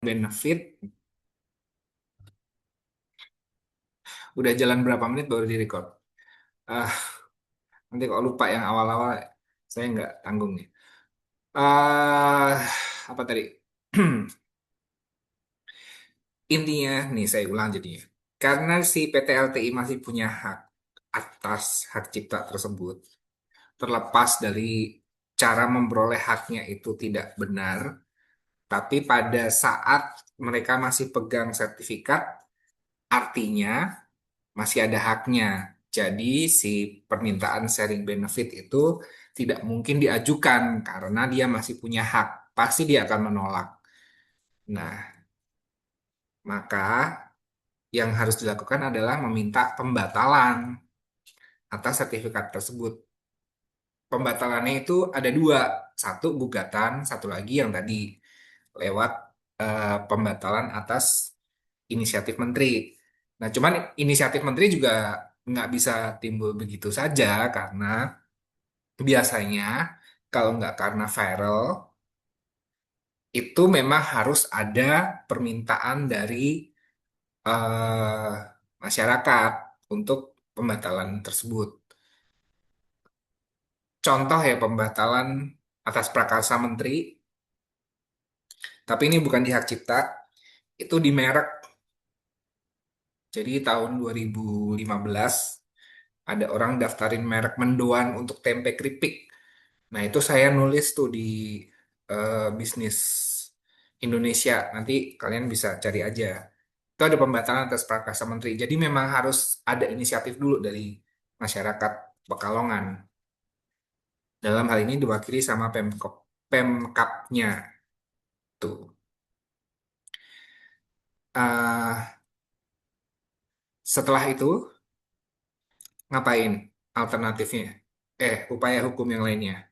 benefit. Udah jalan berapa menit baru di-record. Ah, nanti kalau lupa yang awal-awal saya nggak tanggung nih. Ah, apa tadi? Intinya nih saya ulang jadinya. Karena si PT LTI masih punya hak atas hak cipta tersebut, terlepas dari cara memperoleh haknya itu tidak benar, tapi pada saat mereka masih pegang sertifikat, artinya masih ada haknya. Jadi si permintaan sharing benefit itu tidak mungkin diajukan karena dia masih punya hak. Pasti dia akan menolak. Nah, maka yang harus dilakukan adalah meminta pembatalan atas sertifikat tersebut. Pembatalannya itu ada dua. Satu gugatan, satu lagi yang tadi lewat pembatalan atas inisiatif menteri. Nah, cuman inisiatif menteri juga nggak bisa timbul begitu saja karena biasanya kalau nggak karena viral itu memang harus ada permintaan dari masyarakat untuk pembatalan tersebut. Contoh ya pembatalan atas prakarsa menteri, tapi ini bukan di hak cipta, itu di merek. Jadi tahun 2015 ada orang daftarin merek mendoan untuk tempe keripik. Nah, itu saya nulis tuh di bisnis Indonesia. Nanti kalian bisa cari aja. Itu ada pembatalan atas prakarsa menteri. Jadi memang harus ada inisiatif dulu dari masyarakat Pekalongan. Dalam hal ini diwakili sama Pemkapnya tuh. Ah, setelah itu ngapain alternatifnya? Upaya hukum yang lainnya.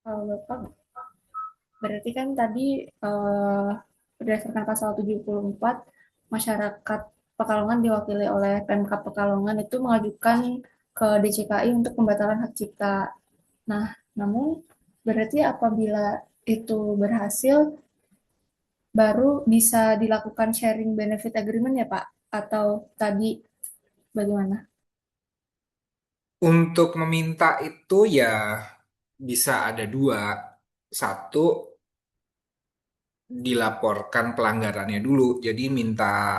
Kalau Bapak, berarti kan tadi eh, berdasarkan pasal 74, masyarakat Pekalongan diwakili oleh Pemkab Pekalongan itu mengajukan ke DCKI untuk pembatalan hak cipta. Nah, namun berarti apabila itu berhasil, baru bisa dilakukan sharing benefit agreement ya Pak? Atau tadi bagaimana? Untuk meminta itu ya bisa ada dua. Satu, dilaporkan pelanggarannya dulu. Jadi minta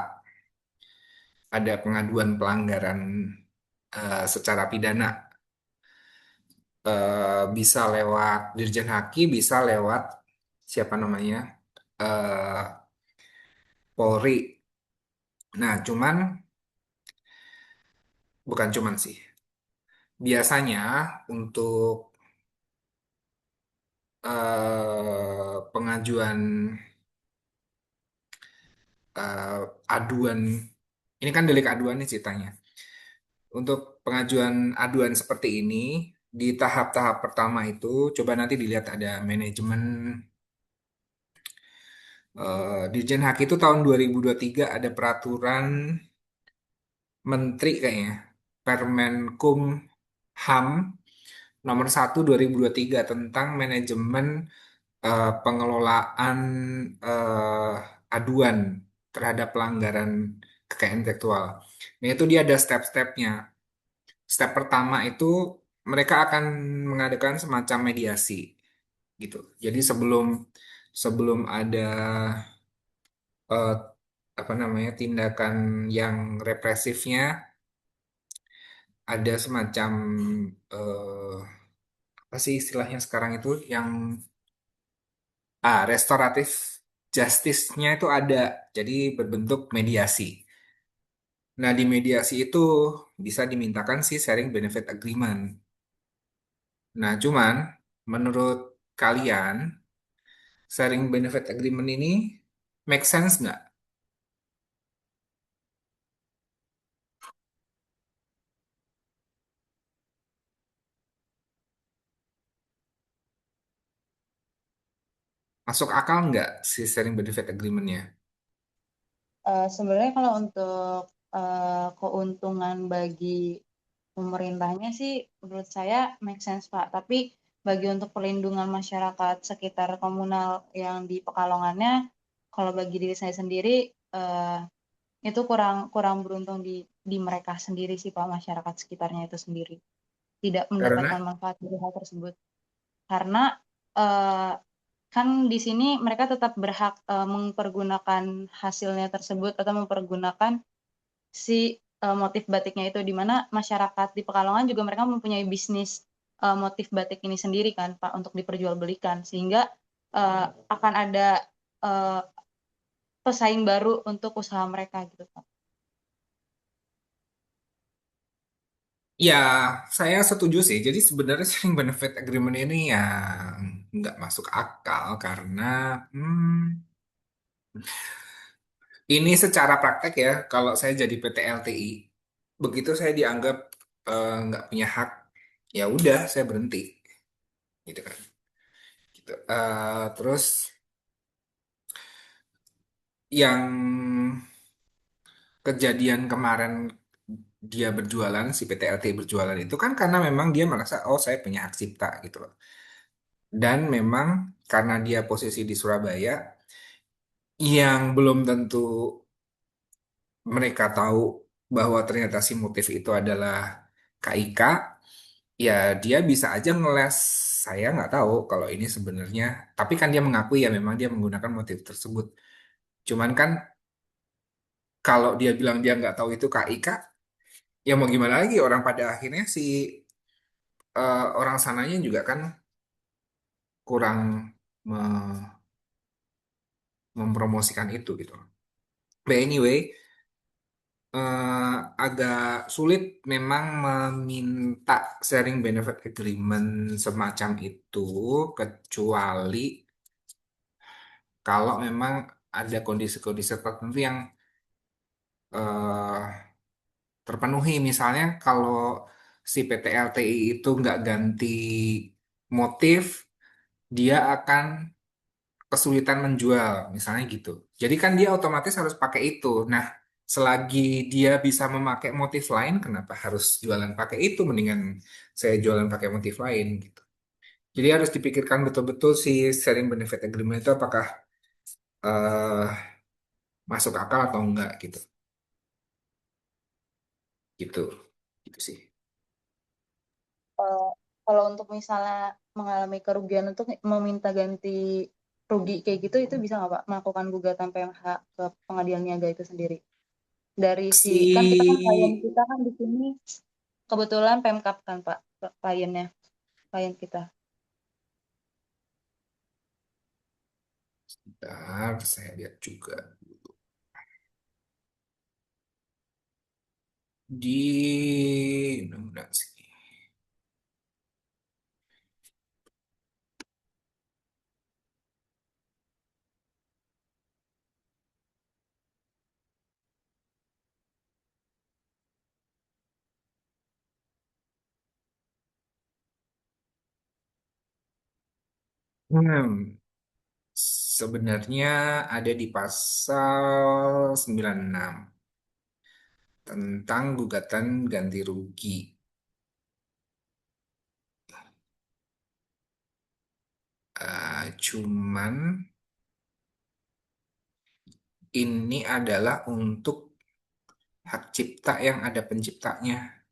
ada pengaduan pelanggaran secara pidana. Bisa lewat Dirjen Haki, bisa lewat siapa namanya eh, Polri. Nah, bukan cuman sih. Biasanya untuk pengajuan eh, aduan, ini kan delik aduan nih ceritanya. Untuk pengajuan aduan seperti ini, di tahap-tahap pertama itu, coba nanti dilihat ada manajemen Dirjen Haki itu tahun 2023 ada peraturan menteri kayaknya, Permenkum HAM nomor 1 2023 tentang manajemen pengelolaan aduan terhadap pelanggaran kekayaan intelektual. Nah, itu dia ada step-stepnya. Step pertama itu mereka akan mengadakan semacam mediasi gitu. Jadi sebelum sebelum ada eh, apa namanya tindakan yang represifnya, ada semacam eh, apa sih istilahnya sekarang itu yang restoratif justice-nya itu ada. Jadi berbentuk mediasi. Nah, di mediasi itu bisa dimintakan sih sharing benefit agreement. Nah, cuman menurut kalian sharing benefit agreement ini make sense nggak? Masuk akal nggak si sharing benefit agreement-nya? Sebenarnya kalau untuk keuntungan bagi pemerintahnya sih menurut saya make sense Pak. Tapi bagi untuk perlindungan masyarakat sekitar komunal yang di Pekalongannya, kalau bagi diri saya sendiri itu kurang kurang beruntung di mereka sendiri sih Pak, masyarakat sekitarnya itu sendiri tidak mendapatkan Karena manfaat dari hal tersebut. Karena eh, kan di sini mereka tetap berhak mempergunakan hasilnya tersebut atau mempergunakan si motif batiknya itu, di mana masyarakat di Pekalongan juga mereka mempunyai bisnis motif batik ini sendiri kan Pak untuk diperjualbelikan, sehingga akan ada eh, pesaing baru untuk usaha mereka gitu Pak. ya saya setuju sih. Jadi sebenarnya sharing benefit agreement ini ya nggak masuk akal karena hmm, ini secara praktek ya, kalau saya jadi PT LTI, begitu saya dianggap nggak punya hak, ya udah saya berhenti, gitu kan. Gitu. Terus yang kejadian kemarin dia berjualan, si PT LTI berjualan itu kan karena memang dia merasa, oh saya punya hak cipta gitu loh. Dan memang karena dia posisi di Surabaya, yang belum tentu mereka tahu bahwa ternyata si motif itu adalah KIK, ya dia bisa aja ngeles, saya nggak tahu kalau ini sebenarnya, tapi kan dia mengakui ya memang dia menggunakan motif tersebut. Cuman kan kalau dia bilang dia nggak tahu itu KIK, ya mau gimana lagi, orang pada akhirnya si orang sananya juga kan kurang me- mempromosikan itu gitu. But anyway, agak sulit memang meminta sharing benefit agreement semacam itu, kecuali kalau memang ada kondisi-kondisi tertentu yang eh, terpenuhi. Misalnya kalau si PT LTI itu nggak ganti motif, dia akan kesulitan menjual, misalnya gitu. Jadi kan dia otomatis harus pakai itu. Nah, selagi dia bisa memakai motif lain, kenapa harus jualan pakai itu? Mendingan saya jualan pakai motif lain gitu. Jadi harus dipikirkan betul-betul si sharing benefit agreement itu apakah eh, masuk akal atau enggak gitu. Gitu. Gitu sih. Eh, Kalau untuk misalnya mengalami kerugian untuk meminta ganti rugi kayak gitu, itu bisa nggak Pak melakukan gugatan PMH ke pengadilan niaga itu sendiri? Dari si kan kita kan klien Si kita kan di sini kebetulan Pemkap kan Pak kliennya, klien kita. Bentar, saya lihat juga di undang-undang sini. Hmm, sebenarnya ada di pasal 96 tentang gugatan ganti rugi. Cuman ini adalah untuk hak cipta yang ada penciptanya,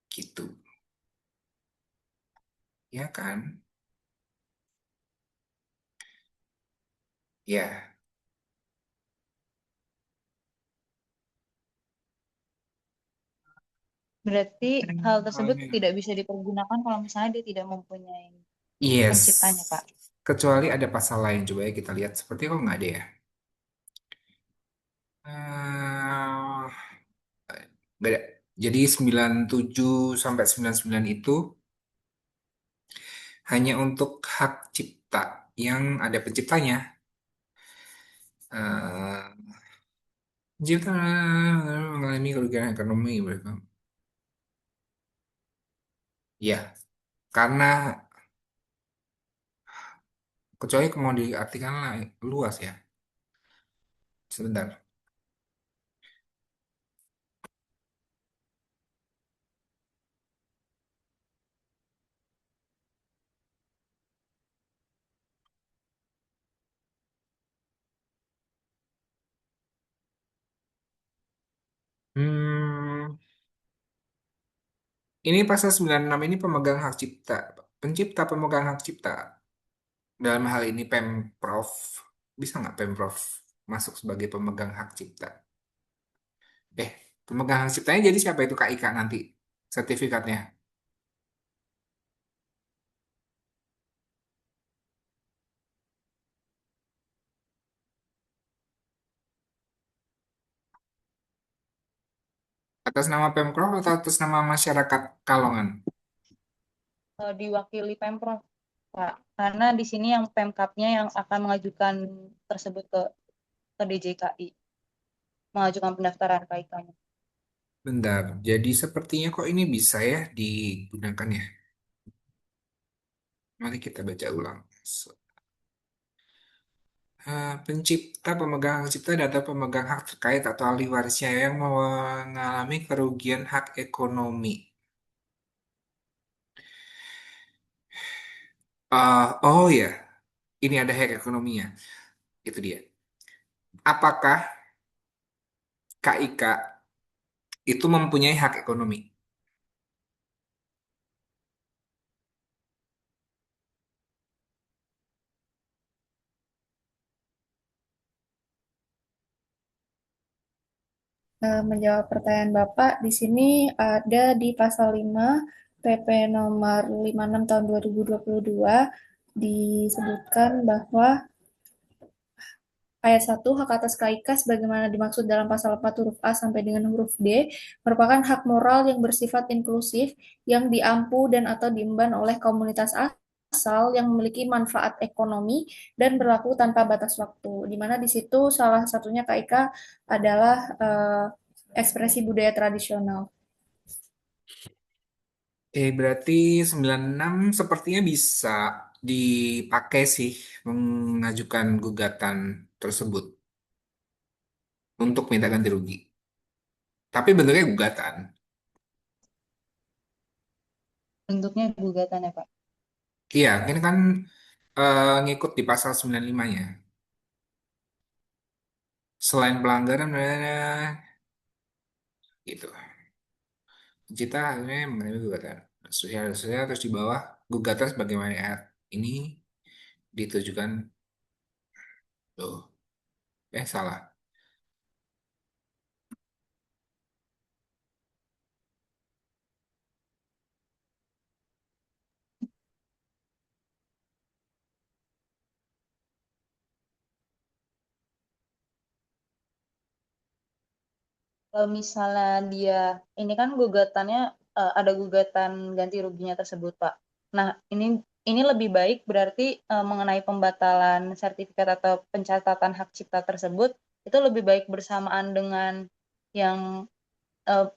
gitu. Ya kan? Ya. Berarti hal tersebut Soalnya- tidak bisa dipergunakan kalau misalnya dia tidak mempunyai Yes. penciptanya Pak. Kecuali ada pasal lain. Coba ya kita lihat. Seperti kok nggak ada ya. Eh, nggak ada. Jadi 97 sampai 99 itu hanya untuk hak cipta yang ada penciptanya. Eh, Pencipta mengalami kerugian ekonomi mereka. Ya, karena kecuali mau diartikan luas ya. Sebentar. Hmm, ini pasal 96 ini pemegang hak cipta. Pencipta pemegang hak cipta. Dalam hal ini Pemprov. Bisa nggak Pemprov masuk sebagai pemegang hak cipta? Eh, pemegang hak ciptanya jadi siapa itu KIK nanti? Sertifikatnya. Atas nama Pemprov atau atas nama masyarakat Kalongan? Diwakili Pemprov, Pak. Karena di sini yang Pemkapnya yang akan mengajukan tersebut ke DJKI, mengajukan pendaftaran KIK-nya. Bentar, jadi sepertinya kok ini bisa ya digunakan ya. Mari kita baca ulang. Pencipta, pemegang hak cipta, data pemegang hak terkait atau ahli warisnya yang mengalami kerugian hak ekonomi. Oh ya, ini ada hak ekonominya. Itu dia. Apakah KIK itu mempunyai hak ekonomi? Menjawab pertanyaan Bapak, di sini ada di pasal 5 PP nomor 56 tahun 2022 disebutkan bahwa Ayat 1, hak atas KIK sebagaimana dimaksud dalam pasal 4 huruf A sampai dengan huruf D merupakan hak moral yang bersifat inklusif yang diampu dan atau diemban oleh komunitas asal yang memiliki manfaat ekonomi dan berlaku tanpa batas waktu. Di mana di situ salah satunya KIK adalah ekspresi budaya tradisional. Berarti 96 sepertinya bisa dipakai sih mengajukan gugatan tersebut untuk minta ganti rugi. Tapi bentuknya gugatan. Bentuknya gugatan ya, Pak. Iya, ini kan ngikut di pasal 95-nya. Selain pelanggaran, gitu. Cita akhirnya menerima gugatan. Sosial terus di bawah gugatan sebagaimana ayat ini ditujukan. Tuh, salah. Kalau misalnya dia, ini kan gugatannya ada gugatan ganti ruginya tersebut, Pak. Nah, ini lebih baik berarti mengenai pembatalan sertifikat atau pencatatan hak cipta tersebut itu lebih baik bersamaan dengan yang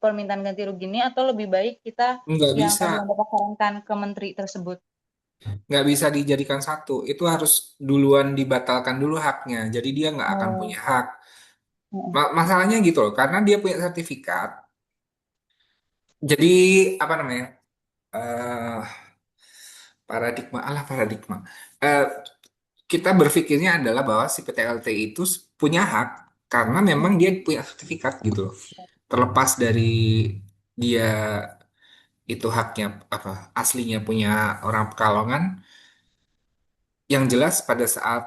permintaan ganti rugi ini atau lebih baik kita Nggak yang bisa, tadi yang Bapak sarankan ke menteri tersebut. nggak bisa dijadikan satu. Itu harus duluan dibatalkan dulu haknya. Jadi dia nggak akan punya Oh, hak. heeh. Masalahnya gitu loh, karena dia punya sertifikat. Jadi apa namanya? eh paradigma. Eh, kita berpikirnya adalah bahwa si PTLT itu punya hak karena memang dia punya sertifikat gitu loh. Terlepas dari dia itu haknya apa aslinya punya orang Pekalongan, yang jelas pada saat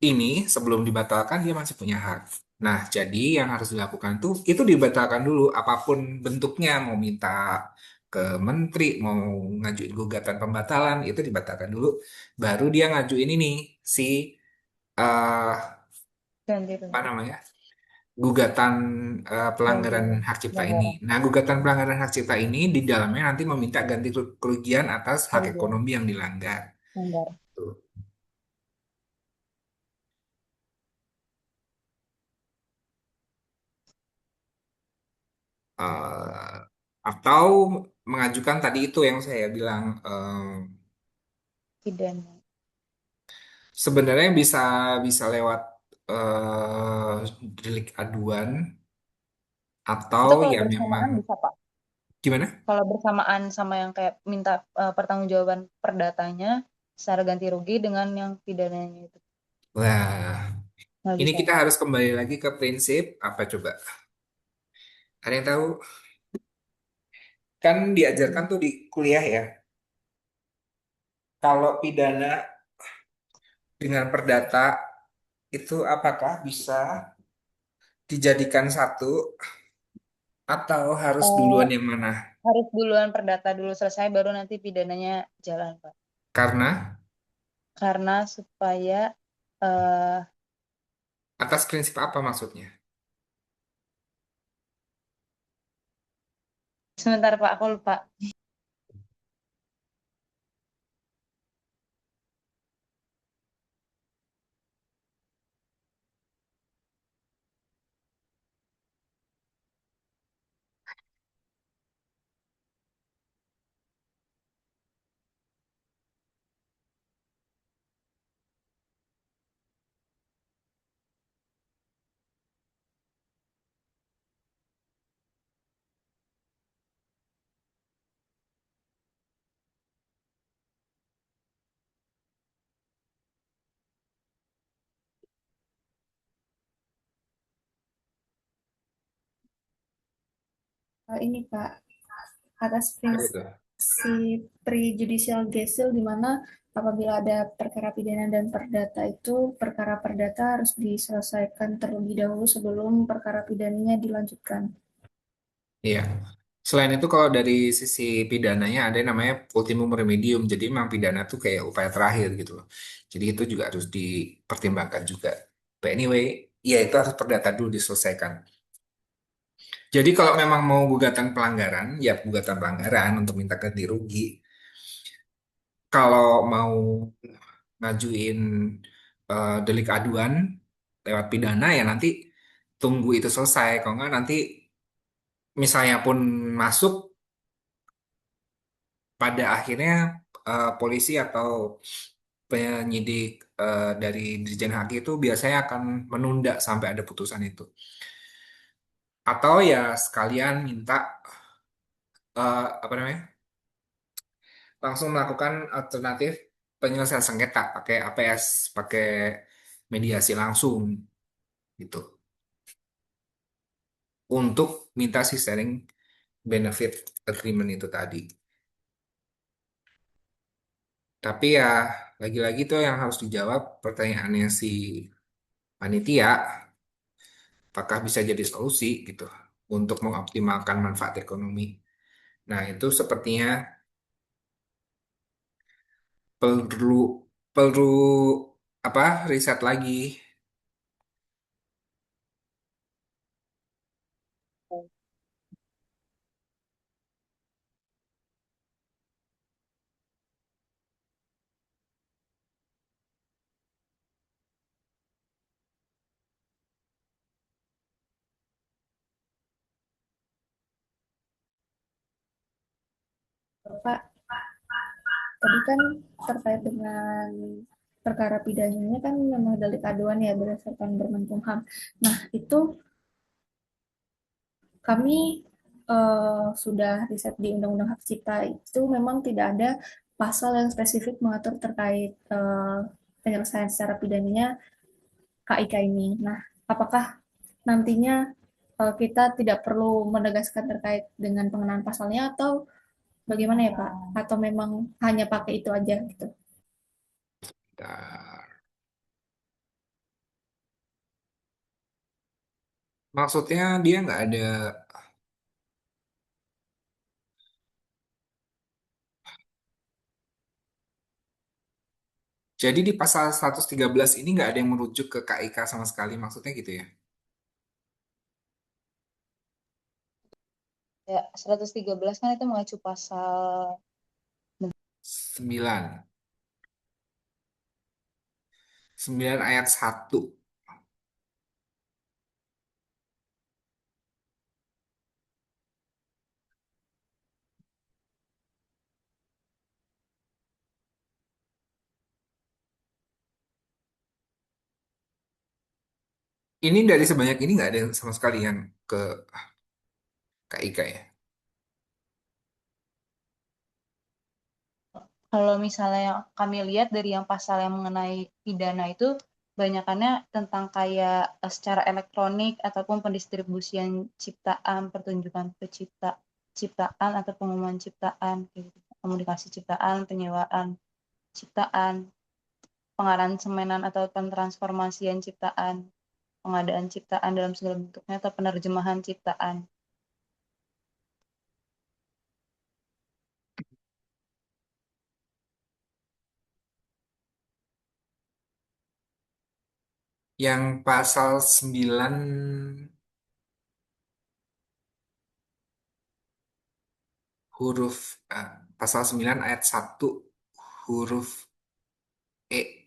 ini sebelum dibatalkan dia masih punya hak. Nah, jadi yang harus dilakukan tuh itu dibatalkan dulu apapun bentuknya, mau minta ke menteri, mau ngajuin gugatan pembatalan itu dibatalkan dulu, baru dia ngajuin ini si eh Ganti apa rugi. namanya? Gugatan pelanggaran Pelanggaran. hak cipta ini. Pelanggaran. Nah, gugatan pelanggaran hak cipta ini di dalamnya nanti meminta ganti kerugian atas hak Kerugian. ekonomi yang dilanggar. Pelanggaran. Tuh. Eh, atau mengajukan tadi itu yang saya bilang Pidana. Sebenarnya bisa bisa lewat delik aduan atau Itu kalau ya memang bersamaan bisa, Pak. gimana? Kalau bersamaan sama yang kayak minta pertanggungjawaban perdatanya secara ganti rugi dengan yang pidananya itu. Wah, Nggak ini bisa. kita harus kembali lagi ke prinsip apa coba? Ada yang tahu? Kan diajarkan Hmm. tuh di kuliah ya. Kalau pidana dengan perdata itu apakah bisa dijadikan satu atau harus duluan Eh, yang mana? Harus duluan perdata dulu selesai baru nanti pidananya jalan, Pak. Karena Karena supaya eh atas prinsip apa maksudnya? sebentar Pak, aku lupa. Ini Kak, atas Apa prinsip itu? prejudicial gesel di mana apabila ada perkara pidana dan perdata itu perkara perdata harus diselesaikan terlebih dahulu sebelum perkara pidananya dilanjutkan. Iya. Selain itu kalau dari sisi pidananya ada yang namanya ultimum remedium. Jadi memang pidana tuh kayak upaya terakhir gitu loh. Jadi itu juga harus dipertimbangkan juga. But anyway, ya itu harus perdata dulu diselesaikan. Jadi kalau memang mau gugatan pelanggaran, ya gugatan pelanggaran untuk minta ganti rugi. Kalau mau ngajuin delik aduan lewat pidana ya nanti tunggu itu selesai. Kalau nggak nanti misalnya pun masuk pada akhirnya polisi atau penyidik dari Dirjen Haki itu biasanya akan menunda sampai ada putusan itu. Atau ya sekalian minta apa namanya? Langsung melakukan alternatif penyelesaian sengketa pakai APS, pakai mediasi langsung gitu. Untuk minta si sharing benefit agreement itu tadi. Tapi ya lagi-lagi tuh yang harus dijawab pertanyaannya si panitia, apakah bisa jadi solusi gitu untuk mengoptimalkan manfaat ekonomi. Nah, itu sepertinya perlu perlu apa riset lagi. Pak, tadi kan terkait dengan perkara pidananya kan memang delik aduan ya berdasarkan Bermenkumham. Nah, itu kami sudah riset di Undang-Undang Hak Cipta itu memang tidak ada pasal yang spesifik mengatur terkait penyelesaian secara pidananya KIK ini. Nah, apakah nantinya kita tidak perlu menegaskan terkait dengan pengenaan pasalnya atau bagaimana ya Pak? Atau memang hanya pakai itu aja gitu? Bentar. Maksudnya dia nggak ada. Jadi di pasal 113 ini nggak ada yang merujuk ke KIK sama sekali, maksudnya gitu ya? Ya, 113 kan itu mengacu pasal 9. 9 ayat 1. Ini dari sebanyak ini nggak ada yang sama sekali yang ke KIK ya. Kalau misalnya yang kami lihat dari yang pasal yang mengenai pidana itu banyakannya tentang kayak secara elektronik ataupun pendistribusian ciptaan, pertunjukan ciptaan atau pengumuman ciptaan, kayak gitu. Komunikasi ciptaan, penyewaan ciptaan, pengaransemenan atau pentransformasian ciptaan, pengadaan ciptaan dalam segala bentuknya atau penerjemahan ciptaan. Yang pasal 9 huruf pasal 9 ayat 1 huruf E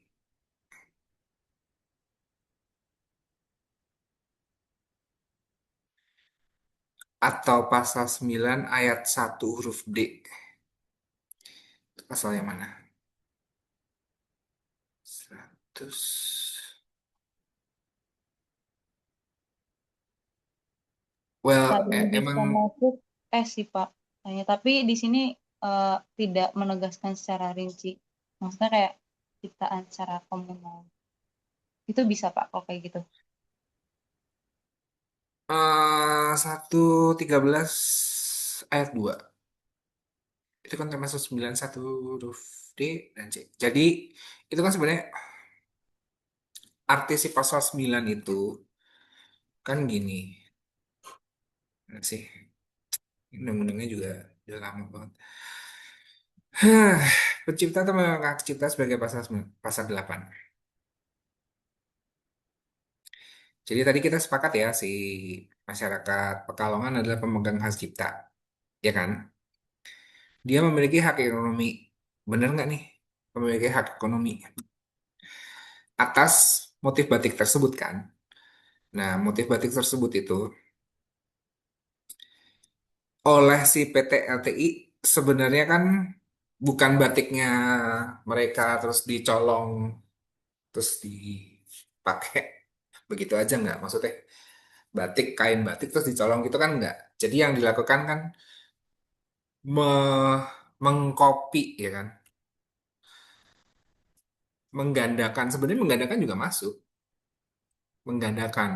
atau pasal 9 ayat 1 huruf D. Itu pasal yang mana? 100. Well, Paling bisa emang masuk sih Pak, tapi di sini tidak menegaskan secara rinci. Maksudnya kayak ciptaan secara komunal. Itu bisa Pak kalau kayak gitu. 113 ayat 2 itu kan termasuk 91 huruf D dan C. Jadi itu kan sebenarnya arti si pasal 9 itu kan gini. Nggak sih, undang-undangnya juga udah lama banget. Pencipta atau hak cipta sebagai pasal 9, pasal 8. Jadi tadi kita sepakat ya si masyarakat Pekalongan adalah pemegang hak cipta, ya kan? Dia memiliki hak ekonomi. Bener nggak nih? Memiliki hak ekonomi atas motif batik tersebut kan? Nah, motif batik tersebut itu oleh si PT LTI sebenarnya kan bukan batiknya mereka terus dicolong terus dipakai begitu aja nggak? Maksudnya batik kain batik terus dicolong gitu kan nggak? Jadi yang dilakukan kan mengcopy ya kan, menggandakan sebenarnya menggandakan juga masuk, menggandakan.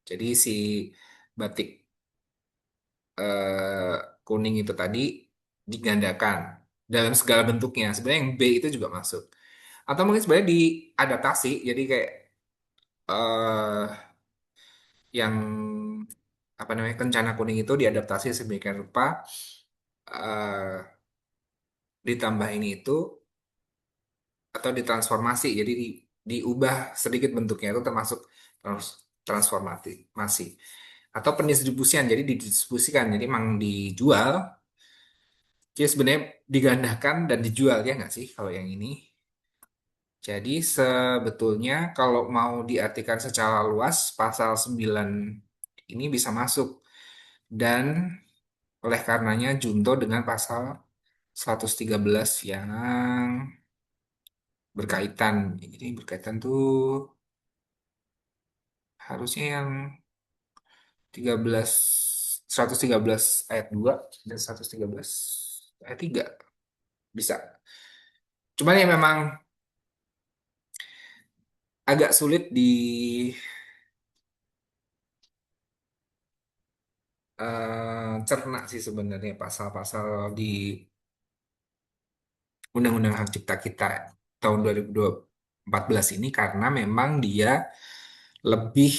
Jadi si batik kuning itu tadi digandakan dalam segala bentuknya. Sebenarnya yang B itu juga masuk. Atau mungkin sebenarnya diadaptasi, jadi kayak eh yang apa namanya kencana kuning itu diadaptasi sedemikian rupa, eh ditambah ini itu atau ditransformasi, jadi diubah sedikit bentuknya itu termasuk transformasi masih atau pendistribusian, jadi didistribusikan, jadi emang dijual. Jadi sebenarnya digandakan dan dijual ya nggak sih kalau yang ini. Jadi sebetulnya kalau mau diartikan secara luas, pasal 9 ini bisa masuk. Dan oleh karenanya junto dengan pasal 113 yang berkaitan. Jadi berkaitan tuh harusnya yang 13, 113 ayat 2 dan 113 ayat 3 bisa. Cuman ya memang agak sulit cerna sih sebenarnya pasal-pasal di Undang-Undang Hak Cipta kita tahun 2014 ini karena memang dia lebih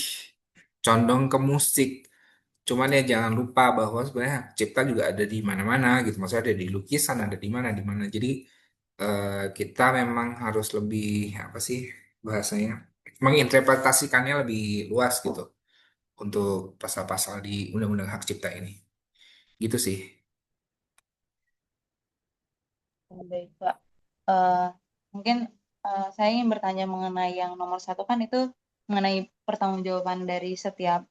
condong ke musik. Cuman ya jangan lupa bahwa sebenarnya hak cipta juga ada di mana-mana gitu. Maksudnya ada di lukisan, ada di mana. Jadi kita memang harus lebih apa sih bahasanya? Menginterpretasikannya lebih luas gitu untuk pasal-pasal di Undang-Undang Hak Cipta ini. Gitu sih. Baik Pak. Eh, Mungkin saya ingin bertanya mengenai yang nomor satu kan itu mengenai pertanggungjawaban dari setiap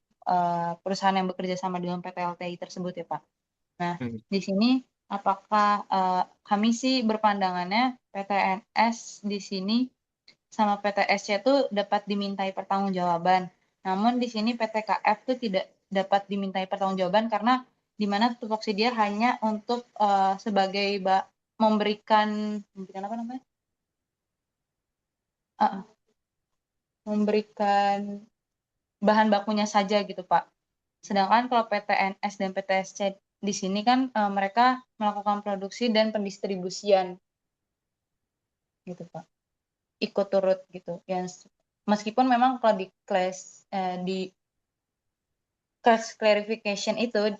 perusahaan yang bekerja sama dengan PT LTI tersebut ya Pak. Nah, Hmm. di sini apakah kami sih berpandangannya PTNS di sini sama PTSC itu dapat dimintai pertanggungjawaban. Namun di sini PTKF tuh tidak dapat dimintai pertanggungjawaban karena di mana tupoksi dia hanya untuk sebagai memberikan apa namanya? Uh, memberikan bahan bakunya saja gitu, Pak. Sedangkan kalau PTNS dan PTSC di sini kan mereka melakukan produksi dan pendistribusian gitu, Pak. Ikut turut gitu. Yang meskipun memang kalau di class clarification itu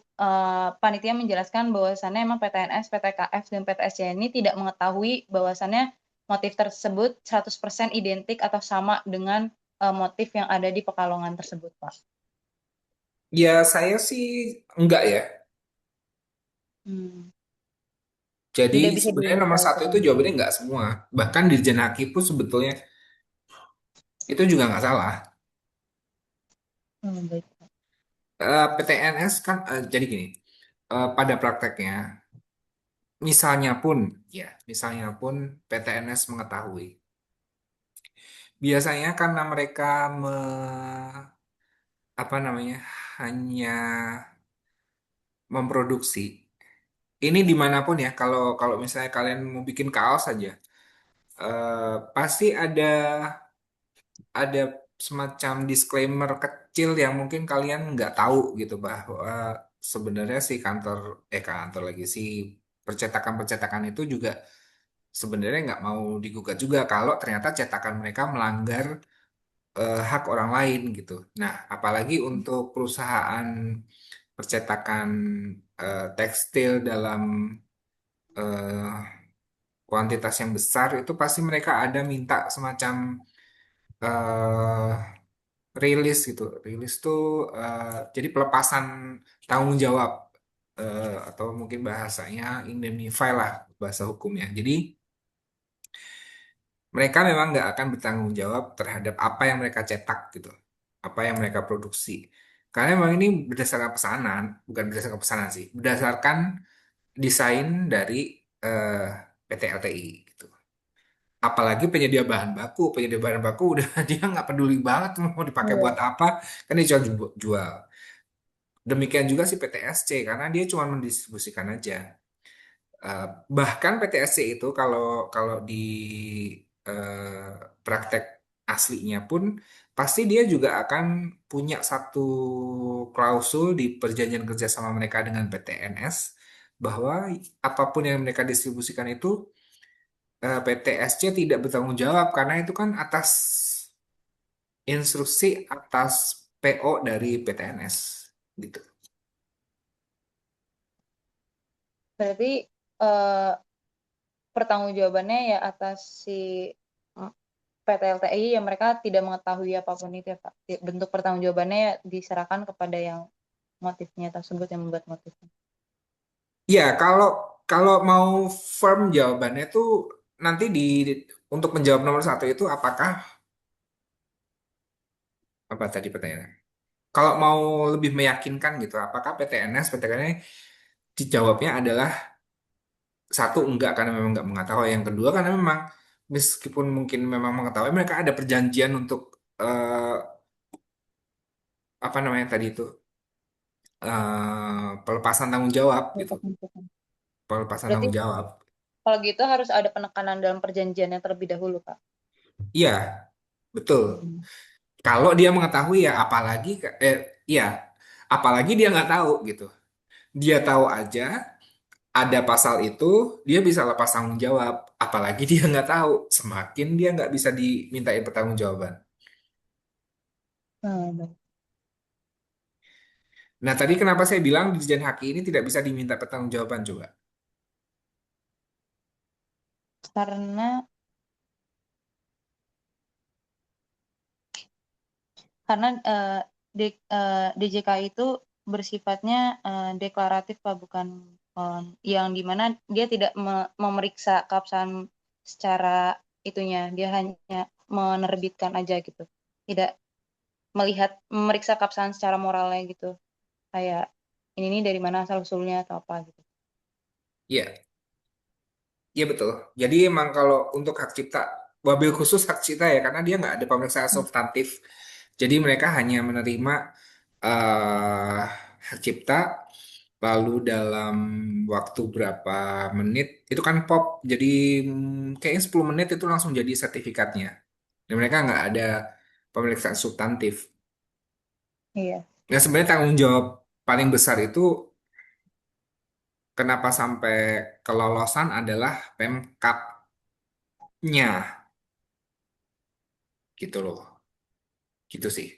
panitia menjelaskan bahwasannya memang PTNS, PTKF dan PTSC ini tidak mengetahui bahwasannya motif tersebut 100% identik atau sama dengan motif yang ada di Pekalongan tersebut, Pak. Ya, saya sih enggak ya. Hmm. Jadi Tidak bisa sebenarnya nomor dimintai satu itu pertanggung. jawabannya enggak semua. Bahkan di Haki pun sebetulnya itu juga nggak salah. Baik. PTNS kan jadi gini, pada prakteknya, misalnya pun PTNS mengetahui, biasanya karena mereka apa namanya hanya memproduksi. Ini dimanapun ya, kalau kalau misalnya kalian mau bikin kaos saja, pasti ada semacam disclaimer kecil yang mungkin kalian nggak tahu gitu bahwa sebenarnya si kantor lagi si percetakan-percetakan itu juga sebenarnya nggak mau digugat juga kalau ternyata cetakan mereka melanggar hak orang lain gitu. Nah, apalagi untuk perusahaan percetakan tekstil dalam eh, kuantitas yang besar itu pasti mereka ada minta semacam eh, rilis gitu. Rilis tuh jadi pelepasan tanggung jawab atau mungkin bahasanya indemnify lah bahasa hukumnya. Jadi mereka memang nggak akan bertanggung jawab terhadap apa yang mereka cetak gitu, apa yang mereka produksi. Karena memang ini berdasarkan pesanan, bukan berdasarkan pesanan sih, berdasarkan desain dari eh, PT LTI gitu. Apalagi penyedia bahan baku udah dia nggak peduli banget mau dipakai buat Iya. apa, kan dia jual. Demikian juga si PTSC karena dia cuma mendistribusikan aja. Eh, Bahkan PTSC itu kalau kalau di praktek aslinya pun pasti dia juga akan punya satu klausul di perjanjian kerjasama mereka dengan PTNS bahwa apapun yang mereka distribusikan itu PTSC tidak bertanggung jawab karena itu kan atas instruksi atas PO dari PTNS gitu. Berarti eh, pertanggungjawabannya ya atas si PT LTI yang mereka tidak mengetahui apapun itu ya Pak. Bentuk pertanggungjawabannya ya diserahkan kepada yang motifnya tersebut yang membuat motifnya. Ya, kalau kalau mau firm jawabannya tuh nanti untuk menjawab nomor satu itu apakah apa tadi pertanyaannya? Kalau mau lebih meyakinkan gitu, apakah PTNS PTNS dijawabnya adalah satu enggak karena memang enggak mengetahui, yang kedua karena memang meskipun mungkin memang mengetahui mereka ada perjanjian untuk eh, apa namanya tadi itu pelepasan tanggung jawab gitu, pelepasan Berarti tanggung jawab. kalau gitu harus ada penekanan dalam perjanjiannya terlebih dahulu Pak. Iya, betul. Hmm. Kalau dia mengetahui ya apalagi ya apalagi dia nggak tahu gitu. Dia tahu aja ada pasal itu, dia bisa lepas tanggung jawab. Apalagi dia nggak tahu, semakin dia nggak bisa dimintain pertanggungjawaban. Baik. Nah, tadi kenapa saya bilang Dirjen Haki ini tidak bisa diminta pertanggungjawaban juga? Karena DJK itu bersifatnya deklaratif Pak, bukan yang dimana dia tidak memeriksa keabsahan secara itunya, dia hanya menerbitkan aja gitu, tidak memeriksa keabsahan secara moralnya gitu, kayak ini dari mana asal usulnya atau apa gitu. Iya, iya betul. Jadi emang kalau untuk hak cipta, wabil khusus hak cipta ya, karena dia nggak ada pemeriksaan Hmm. substantif. Jadi mereka hanya menerima eh hak cipta, lalu dalam waktu berapa menit, itu kan pop, jadi kayaknya 10 menit itu langsung jadi sertifikatnya. Dan mereka nggak ada pemeriksaan substantif. Iya, Nah sebenarnya tanggung jawab paling besar itu kenapa sampai kelolosan adalah Pemkapnya, gitu loh. Gitu sih.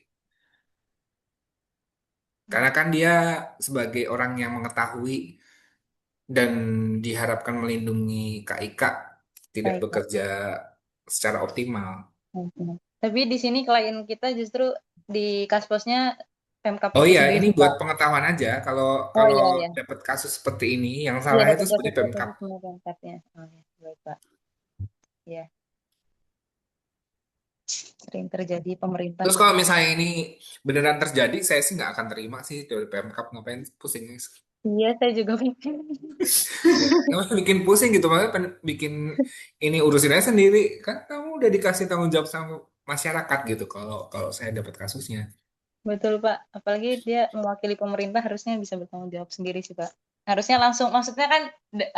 Karena kan dia sebagai orang yang mengetahui dan diharapkan melindungi KIK tidak baik, Pak. bekerja secara optimal. Mhm. Tapi di sini klien kita justru di Kasposnya Pemkap Oh itu iya, sendiri, ini buat Pak. pengetahuan aja. Kalau Oh kalau iya, iya. dapat kasus seperti ini, yang Iya, salah itu dapat sebenarnya kasusnya Pemkap. semua Pemkapnya. Oh, ya. Baik, Pak. Iya, sering terjadi pemerintah Terus yang kalau misalnya ini beneran terjadi, saya sih nggak akan terima sih dari Pemkap, ngapain pusing. iya, saya juga pikir. Emang bikin pusing gitu, makanya bikin ini urusin aja sendiri. Kan kamu udah dikasih tanggung jawab sama masyarakat gitu. Kalau kalau saya dapat kasusnya. Betul, Pak. Apalagi dia mewakili pemerintah harusnya bisa bertanggung jawab sendiri sih, Pak. Harusnya langsung, maksudnya kan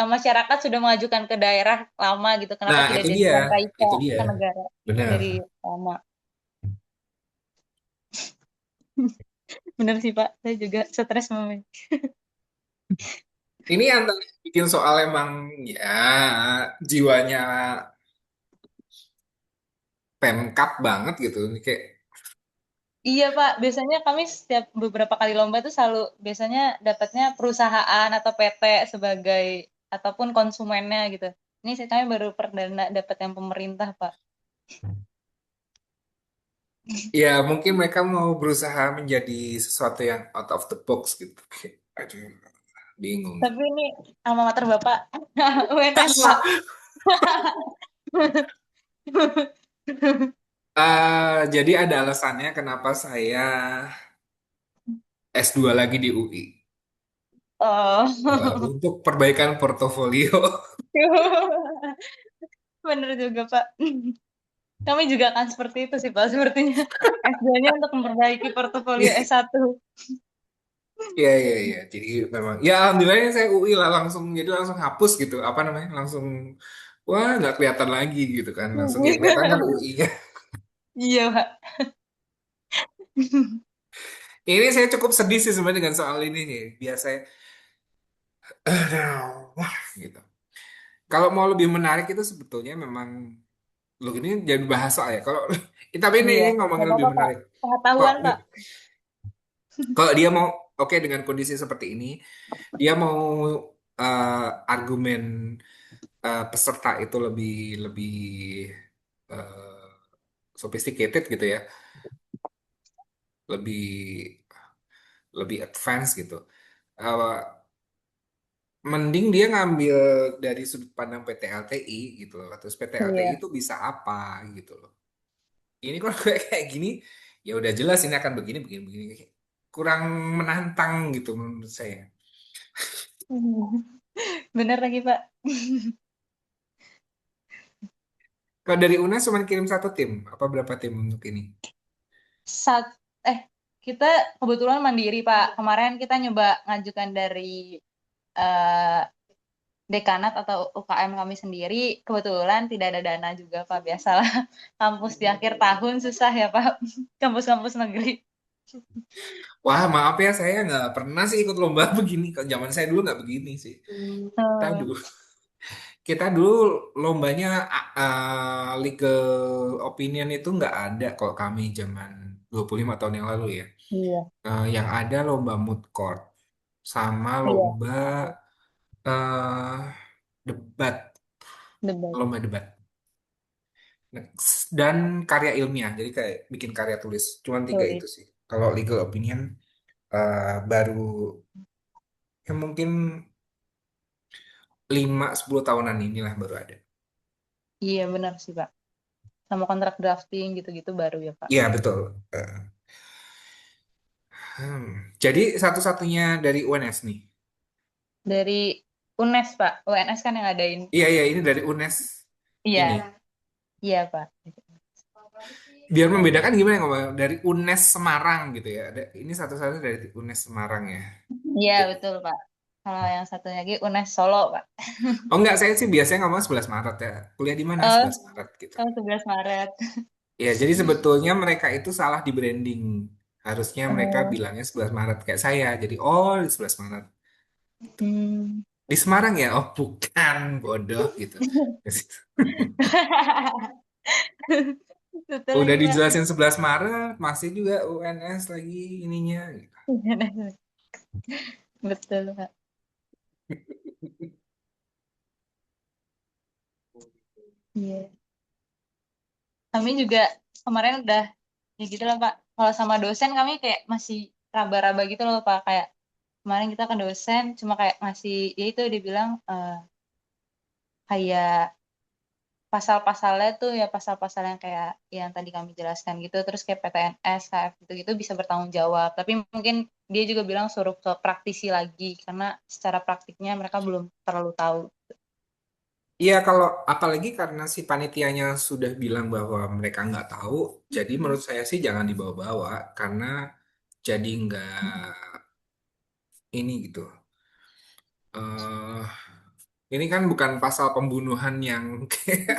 masyarakat sudah mengajukan ke daerah lama gitu. Kenapa Nah, tidak itu dia, diajukan KIK itu dia. ke negara Benar. dari lama? Bener sih, Pak. Saya juga stres momen. Ini antara bikin soal emang ya jiwanya Pemkap banget gitu. Ini kayak Iya, Pak. Biasanya kami setiap beberapa kali lomba itu selalu biasanya dapatnya perusahaan atau PT sebagai ataupun konsumennya gitu. Ini saya kami baru perdana dapat yang pemerintah, Pak. ya mungkin mereka mau berusaha menjadi sesuatu yang out of the box gitu. Kayak, aduh, bingung. Tapi ini alma mater Bapak UNS, Pak. Jadi ada alasannya kenapa saya S2 lagi di UI. Oh. Untuk perbaikan portofolio. Bener juga, Pak. Kami juga akan seperti itu sih, Pak. Sepertinya S2-nya untuk memperbaiki portofolio S1. Iya, iya, iya. Jadi memang, ya alhamdulillahnya saya UI lah langsung, jadi langsung hapus gitu. Apa namanya? Langsung, wah nggak kelihatan lagi gitu kan. Langsung yang kelihatan kan UI-nya. Iya, Pak. Ini saya cukup sedih sih sebenarnya dengan soal ini nih. Biasanya, wah gitu. Kalau mau lebih menarik itu sebetulnya memang, lu ini jadi bahas soal ya. Kalau, tapi ini Iya. Nggak ngomongin lebih apa-apa, Pak. menarik. Kok, Pengetahuan, Pak. kalau dia mau, oke dengan kondisi seperti ini, dia mau argumen peserta itu lebih lebih eh, sophisticated gitu ya, lebih lebih advance gitu. Eh, Mending dia ngambil dari sudut pandang PT LTI gitu loh. Terus PT LTI Iya. itu bisa apa gitu loh. Ini kalau kayak gini, ya udah jelas ini akan begini begini begini. Kurang menantang gitu menurut saya. Bener lagi, Pak. Kalau dari UNES cuma kirim satu tim, apa berapa tim untuk ini? Sat eh kita kebetulan mandiri, Pak. Kemarin kita nyoba ngajukan dari eh, dekanat atau UKM kami sendiri. Kebetulan tidak ada dana juga, Pak. Biasalah kampus di akhir tahun susah ya, Pak. Kampus-kampus negeri. Wah, maaf ya, saya nggak pernah sih ikut lomba begini. Kalau zaman saya dulu nggak begini sih. Kita Hmm, dulu, kita dulu lombanya legal opinion itu nggak ada kalau kami zaman 25 tahun yang lalu ya. iya, Yang ada lomba moot court sama iya, lomba eh, debat, debat. lomba debat. Dan karya ilmiah, jadi kayak bikin karya tulis. Cuman tiga Tulis. itu sih. Kalau legal opinion baru ya mungkin 5-10 tahunan inilah baru ada. Iya, benar sih, Pak. Sama kontrak drafting gitu-gitu baru ya, Pak. Iya betul. Jadi satu-satunya dari UNS nih. Dari UNES, Pak. UNS kan yang ngadain. Iya iya ini dari UNES Iya, ini. iya, Pak. biar membedakan gimana ngomong dari UNES Semarang gitu ya. Ini satu-satunya dari UNES Semarang ya. Iya, Jadi, betul, Pak. Kalau yang satunya lagi UNES Solo, Pak. oh enggak, saya sih biasanya ngomong 11 Maret ya. Kuliah di mana Oh, 11 Maret gitu. oh 11 Maret. Ya, jadi sebetulnya mereka itu salah di branding. Harusnya mereka Oh, bilangnya 11 Maret kayak saya. Jadi, oh di 11 Maret. hmm. Di Semarang ya? Oh bukan, bodoh gitu. Betul Udah lagi, Pak. dijelasin 11 Maret, masih juga UNS lagi ininya. Betul, Pak. Iya. Kami juga kemarin udah ya gitu lah, Pak. Kalau sama dosen kami kayak masih raba-raba gitu loh, Pak. Kayak kemarin kita ke dosen cuma kayak ngasih ya itu dibilang kayak pasal-pasalnya tuh ya pasal-pasal yang kayak yang tadi kami jelaskan gitu, terus kayak PTNS, KF gitu-gitu bisa bertanggung jawab. Tapi mungkin dia juga bilang suruh ke praktisi lagi karena secara praktiknya mereka belum terlalu tahu. Iya, kalau apalagi karena si panitianya sudah bilang bahwa mereka nggak tahu, jadi menurut saya sih jangan dibawa-bawa karena jadi nggak ini gitu. eh ini kan bukan pasal pembunuhan yang kayak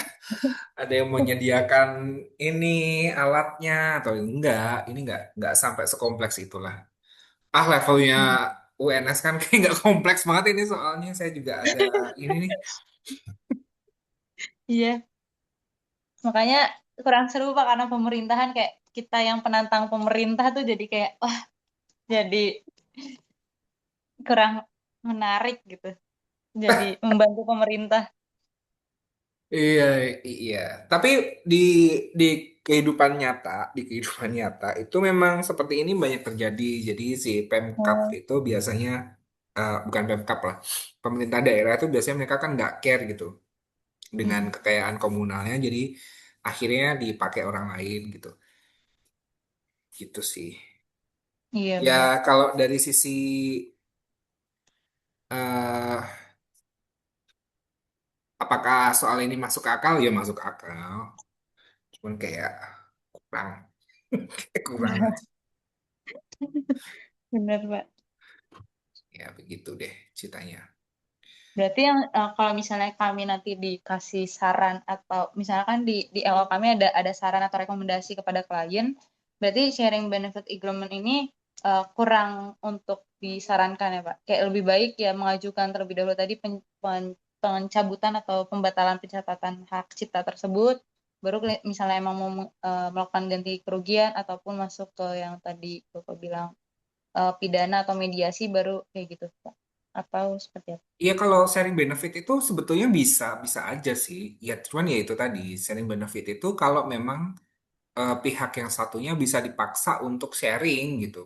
ada yang menyediakan ini alatnya atau enggak. Ini nggak sampai sekompleks itulah. Ah levelnya UNS kan kayak nggak kompleks banget ini soalnya saya juga ada ini nih. Iya, makanya kurang seru Pak karena pemerintahan kayak kita yang penantang pemerintah tuh jadi kayak wah jadi kurang menarik gitu. Jadi membantu pemerintah. Iya, iya. Tapi di di kehidupan nyata, di kehidupan nyata itu memang seperti ini banyak terjadi. Jadi si Pemkap Oh, itu biasanya bukan Pemkap lah, pemerintah daerah itu biasanya mereka kan nggak care gitu dengan hmm, kekayaan komunalnya. Jadi akhirnya dipakai orang lain gitu, gitu sih. iya Ya benar. kalau dari sisi eh apakah soal ini masuk akal? Ya masuk akal. Cuman kayak kurang, kayak kurang aja. Benar, Pak. Ya begitu deh ceritanya. Berarti yang kalau misalnya kami nanti dikasih saran atau misalkan di awal kami ada saran atau rekomendasi kepada klien, berarti sharing benefit agreement ini kurang untuk disarankan ya Pak. Kayak lebih baik ya mengajukan terlebih dahulu tadi pencabutan atau pembatalan pencatatan hak cipta tersebut, baru misalnya emang mau melakukan ganti kerugian ataupun masuk ke yang tadi Bapak bilang pidana atau mediasi baru kayak gitu Pak. Atau seperti apa? Iya kalau sharing benefit itu sebetulnya bisa bisa aja sih. Ya cuman ya itu tadi sharing benefit itu kalau memang pihak yang satunya bisa dipaksa untuk sharing gitu.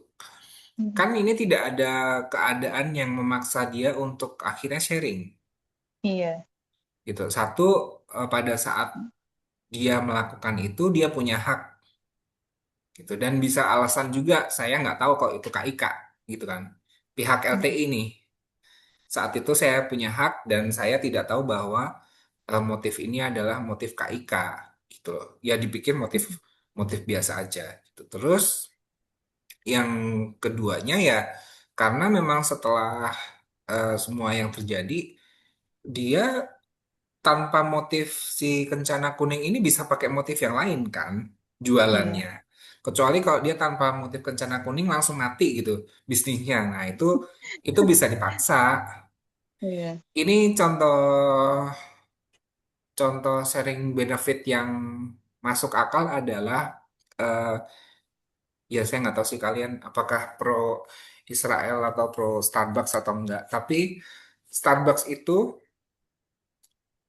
Hmm. Kan ini tidak ada keadaan yang memaksa dia untuk akhirnya sharing Iya. gitu. Satu pada saat dia melakukan itu dia punya hak gitu dan bisa alasan juga saya nggak tahu kok itu KIK gitu kan. Pihak Hmm. LTI nih saat itu saya punya hak dan saya tidak tahu bahwa motif ini adalah motif KIK gitu loh. Ya dipikir motif motif biasa aja gitu. Terus yang keduanya ya karena memang setelah semua yang terjadi dia tanpa motif si Kencana Kuning ini bisa pakai motif yang lain kan jualannya. Iya. Kecuali kalau dia tanpa motif Kencana Kuning langsung mati gitu bisnisnya. Nah, itu bisa dipaksa. Iya. Ini contoh contoh sharing benefit yang masuk akal adalah eh, ya saya nggak tahu sih kalian apakah pro Israel atau pro Starbucks atau enggak. Tapi Starbucks itu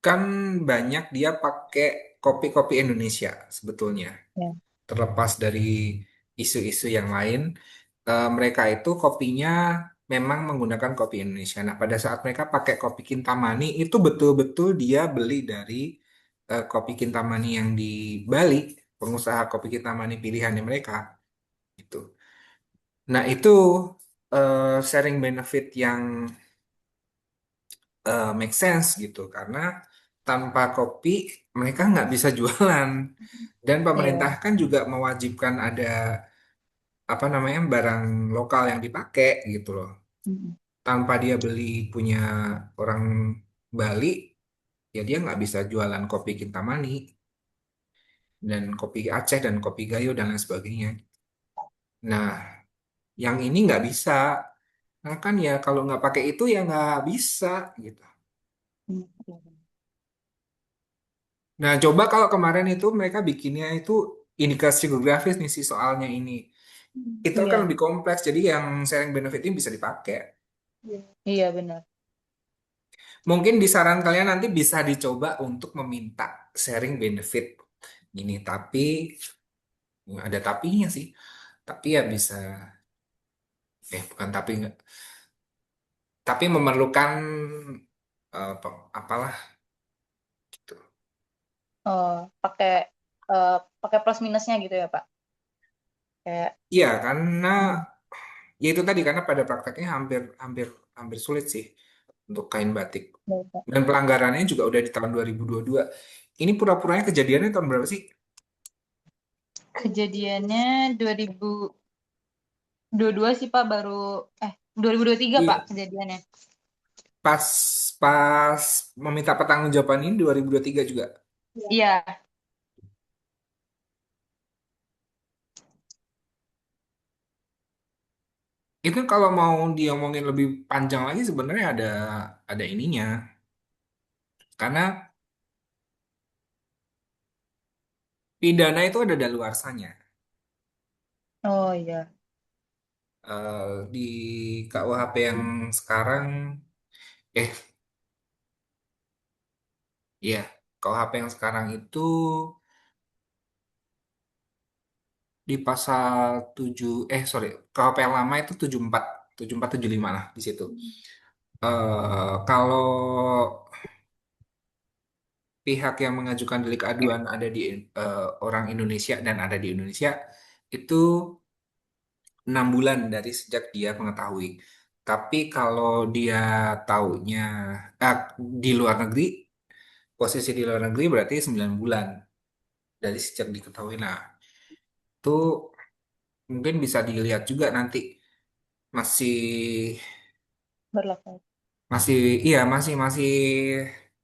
kan banyak dia pakai kopi-kopi Indonesia sebetulnya. Ya. Terlepas dari isu-isu yang lain, mereka itu kopinya memang menggunakan kopi Indonesia. Nah, pada saat mereka pakai kopi Kintamani itu betul-betul dia beli dari kopi Kintamani yang di Bali, pengusaha kopi Kintamani pilihannya mereka gitu. Nah, itu sharing benefit yang make sense gitu karena tanpa kopi mereka nggak bisa jualan. Dan pemerintah Iya. kan juga mewajibkan ada apa namanya barang lokal yang dipakai gitu loh. Mm-mm. Tanpa dia beli punya orang Bali, ya dia nggak bisa jualan kopi Kintamani dan kopi Aceh dan kopi Gayo dan lain sebagainya. Nah, yang ini nggak bisa. Nah kan ya kalau nggak pakai itu ya nggak bisa gitu. Mm, iya. Nah, coba kalau kemarin itu mereka bikinnya itu indikasi geografis nih si soalnya ini. Itu kan Iya, lebih kompleks, jadi yang sharing benefit ini bisa dipakai. iya benar. Mungkin di saran kalian nanti bisa dicoba untuk meminta sharing benefit ini, tapi ada tapinya sih. Tapi ya bisa, bukan tapi nggak, tapi memerlukan apalah gitu. Oh, pakai eh, pakai plus minusnya gitu ya, Pak. Kayak Iya, karena mm, ya itu tadi karena pada prakteknya hampir hampir hampir sulit sih untuk kain batik. baik, Pak. Dan pelanggarannya juga udah di tahun 2022. Ini pura-puranya kejadiannya tahun berapa sih? Kejadiannya 2022 sih, Pak, baru 2023, Pak, Iya. kejadiannya. Pas pas meminta pertanggungjawaban ini 2023 juga. Iya. Itu kalau mau diomongin lebih panjang lagi sebenarnya ada ininya. Karena pidana itu ada daluarsanya. Oh iya. Di KUHP yang sekarang, eh iya, KUHP yang sekarang itu di pasal 7 sorry, KUHP yang lama itu 74 75 lah di situ. Kalau pihak yang mengajukan delik aduan ada di orang Indonesia dan ada di Indonesia itu 6 bulan dari sejak dia mengetahui. Tapi kalau dia taunya eh, di luar negeri, posisi di luar negeri berarti 9 bulan dari sejak diketahui. Nah, itu mungkin bisa dilihat juga nanti masih Berlaku masih iya masih masih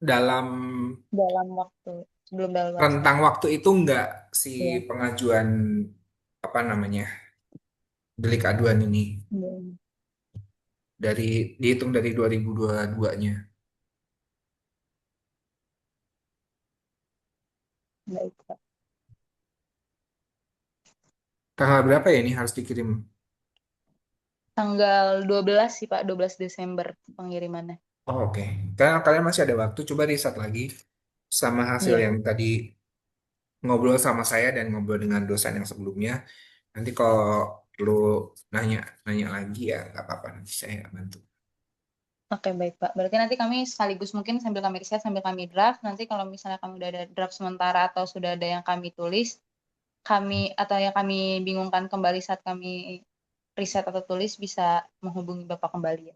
dalam dalam waktu sebelum daluarsa. rentang waktu itu enggak si Iya. pengajuan apa namanya delik aduan ini Iya. dari dihitung dari 2022-nya. Baik, Pak. Tanggal berapa ya ini harus dikirim? Tanggal 12 sih, Pak, 12 Desember pengirimannya. Oh, oke. Karena kalian masih ada waktu, coba riset lagi sama hasil Iya. yang tadi ngobrol sama saya dan ngobrol dengan dosen yang sebelumnya. Nanti kalau lu nanya nanya lagi ya nggak apa-apa nanti saya bantu. Oke, baik, Pak. Berarti nanti kami sekaligus mungkin sambil kami riset, sambil kami draft. Nanti kalau misalnya kami udah ada draft sementara atau sudah ada yang kami tulis, atau yang kami bingungkan kembali saat kami riset atau tulis, bisa menghubungi Bapak kembali ya.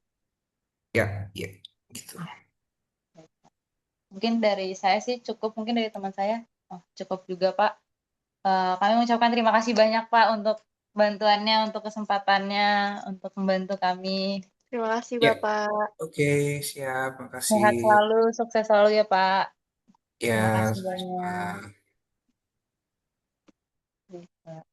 Ya, ya, gitu. Mungkin dari saya sih cukup, mungkin dari teman saya cukup juga, Pak. Kami mengucapkan terima kasih banyak, Pak, untuk bantuannya, untuk kesempatannya, untuk membantu kami. Terima kasih Ya, Bapak. oke, siap, makasih. Sehat selalu, sukses selalu ya, Pak. Terima Ya, kasih sampai banyak. jumpa.